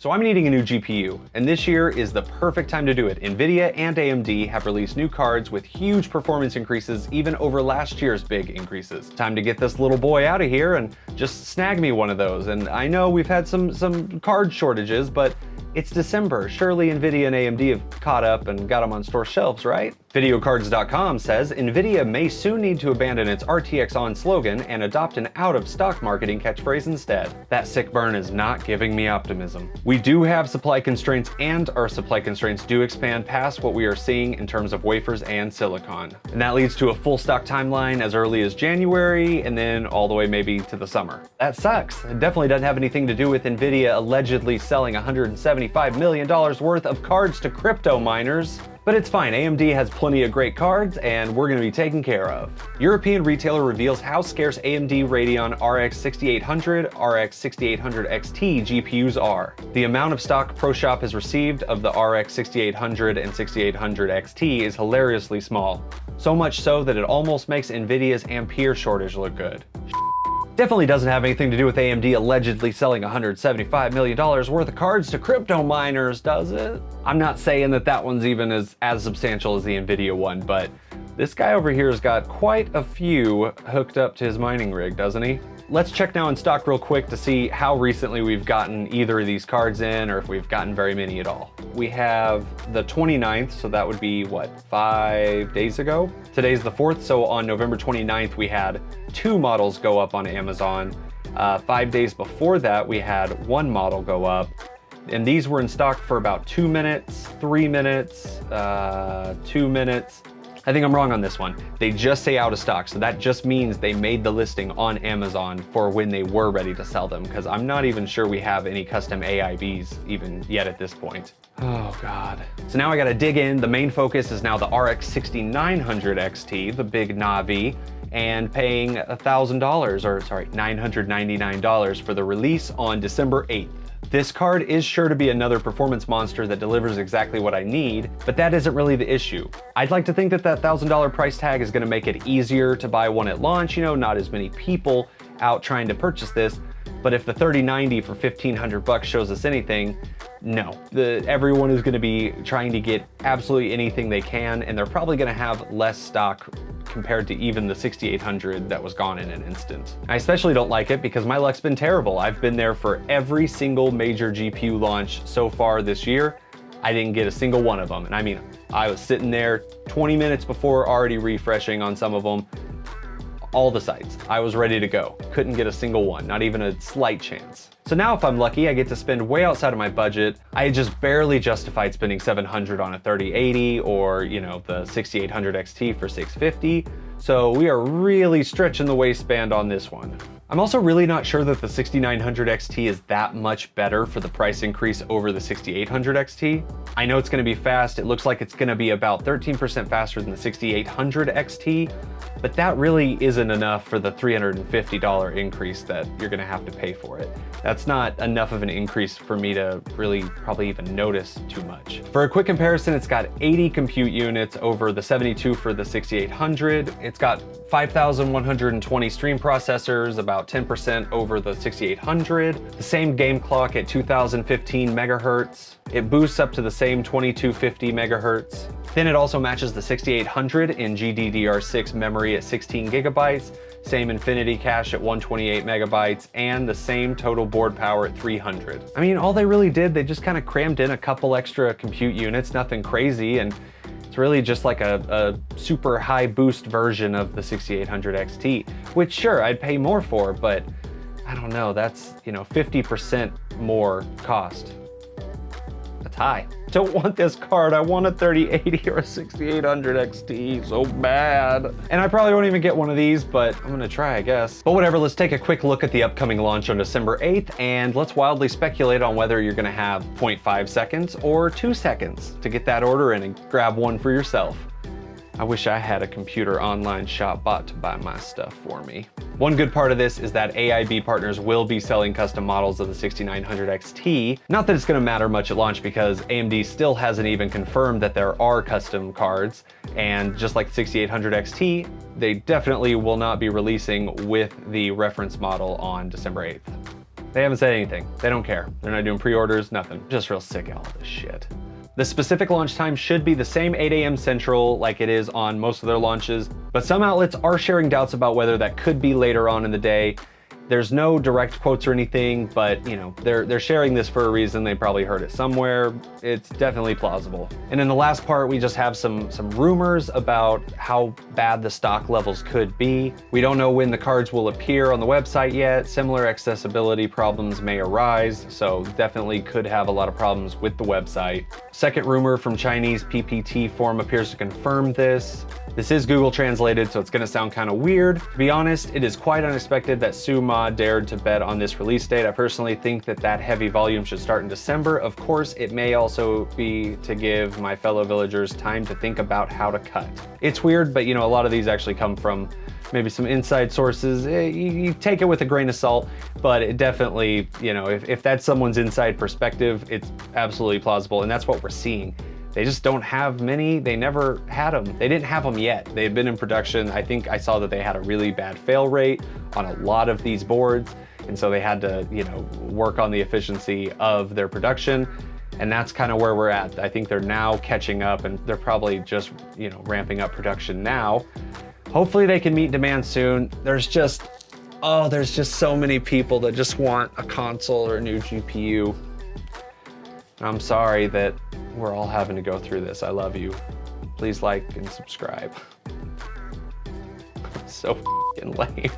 So I'm needing a new GPU, and this year is the perfect time to do it. NVIDIA and AMD have released new cards with huge performance increases even over last year's big increases. Time to get this little boy out of here and just snag me one of those. And I know we've had some card shortages, but it's December. Surely NVIDIA and AMD have caught up and got them on store shelves, right? Videocards.com says NVIDIA may soon need to abandon its RTX on slogan and adopt an out-of-stock marketing catchphrase instead. That sick burn is not giving me optimism. We do have supply constraints, and our supply constraints do expand past what we are seeing in terms of wafers and silicon. And that leads to a full stock timeline as early as January, and then all the way maybe to the summer. That sucks. It definitely doesn't have anything to do with NVIDIA allegedly selling $175 million worth of cards to crypto miners. But it's fine, AMD has plenty of great cards, and we're gonna be taken care of. European retailer reveals how scarce AMD Radeon RX 6800, RX 6800 XT GPUs are. The amount of stock ProShop has received of the RX 6800 and 6800 XT is hilariously small. So much so that it almost makes NVIDIA's Ampere shortage look good. Definitely doesn't have anything to do with AMD allegedly selling $175 million worth of cards to crypto miners, does it? I'm not saying that that one's even as substantial as the NVIDIA one, but this guy over here has got quite a few hooked up to his mining rig, doesn't he? Let's check now in stock real quick to see how recently we've gotten either of these cards in, or if we've gotten very many at all. We have the 29th, so that would be what, 5 days ago? Today's the 4th, so on November 29th we had 2 models go up on Amazon. 5 days before that we had 1 model go up, and these were in stock for about 2 minutes, 3 minutes, 2 minutes. I think I'm wrong on this one. They just say out of stock, so that just means they made the listing on Amazon for when they were ready to sell them, because I'm not even sure we have any custom AIBs even yet at this point. Oh God. So now I gotta dig in. The main focus is now the RX 6900 XT, the big Navi, and paying $1,000, or sorry, $999 for the release on December 8th. This card is sure to be another performance monster that delivers exactly what I need, but that isn't really the issue. I'd like to think that that $1,000 price tag is gonna make it easier to buy one at launch, you know, not as many people out trying to purchase this, but if the 3090 for $1,500 shows us anything, no. Everyone is gonna be trying to get absolutely anything they can, and they're probably gonna have less stock compared to even the 6800 that was gone in an instant. I especially don't like it because my luck's been terrible. I've been there for every single major GPU launch so far this year. I didn't get a single one of them. And I mean, I was sitting there 20 minutes before already refreshing on some of them, all the sites. I was ready to go. Couldn't get a single one, not even a slight chance. So now if I'm lucky, I get to spend way outside of my budget. I just barely justified spending $700 on a 3080 or, you know, the 6800 XT for $650. So we are really stretching the waistband on this one. I'm also really not sure that the 6900 XT is that much better for the price increase over the 6800 XT. I know it's gonna be fast. It looks like it's gonna be about 13% faster than the 6800 XT, but that really isn't enough for the $350 increase that you're gonna have to pay for it. That's not enough of an increase for me to really probably even notice too much. For a quick comparison, it's got 80 compute units over the 72 for the 6800. It's got 5,120 stream processors, about 10% over the 6800. The same game clock at 2015 megahertz. It boosts up to the same 2250 megahertz. Then it also matches the 6800 in GDDR6 memory at 16 gigabytes, same infinity cache at 128 megabytes, and the same total board power at 300. I mean, all they really did, they just kind of crammed in a couple extra compute units, nothing crazy, and it's really just like a super high boost version of the 6800 XT, which sure, I'd pay more for, but I don't know, that's, you know, 50% more cost. That's high. Don't want this card. I want a 3080 or a 6800 XT so bad. And I probably won't even get one of these, but I'm gonna try, I guess. But whatever, let's take a quick look at the upcoming launch on December 8th, and let's wildly speculate on whether you're gonna have 0.5 seconds or 2 seconds to get that order in and grab one for yourself. I wish I had a computer online shop bot to buy my stuff for me. One good part of this is that AIB partners will be selling custom models of the 6900 XT. Not that it's gonna matter much at launch because AMD still hasn't even confirmed that there are custom cards. And just like the 6800 XT, they definitely will not be releasing with the reference model on December 8th. They haven't said anything. They don't care. They're not doing pre-orders, nothing. Just real sick of all this shit. The specific launch time should be the same 8 a.m. Central like it is on most of their launches, but some outlets are sharing doubts about whether that could be later on in the day. There's no direct quotes or anything, but you know, they're sharing this for a reason. They probably heard it somewhere. It's definitely plausible. And in the last part, we just have some rumors about how bad the stock levels could be. We don't know when the cards will appear on the website yet. Similar accessibility problems may arise, so definitely could have a lot of problems with the website. Second rumor from Chinese PPT forum appears to confirm this. This is Google translated, so it's gonna sound kind of weird. To be honest, it is quite unexpected that Su Ma dared to bet on this release date. I personally think that heavy volume should start in December. Of course, it may also be to give my fellow villagers time to think about how to cut. It's weird, but you know, a lot of these actually come from maybe some inside sources. You take it with a grain of salt, but it definitely, you know, if that's someone's inside perspective, it's absolutely plausible, and that's what we're seeing. They just don't have many. They never had them. They didn't have them yet. They had been in production. I think I saw that they had a really bad fail rate on a lot of these boards. And so they had to, you know, work on the efficiency of their production. And that's kind of where we're at. I think they're now catching up, and they're probably just, you know, ramping up production now. Hopefully they can meet demand soon. There's just so many people that just want a console or a new GPU. I'm sorry that we're all having to go through this. I love you. Please like and subscribe. So f***ing lame.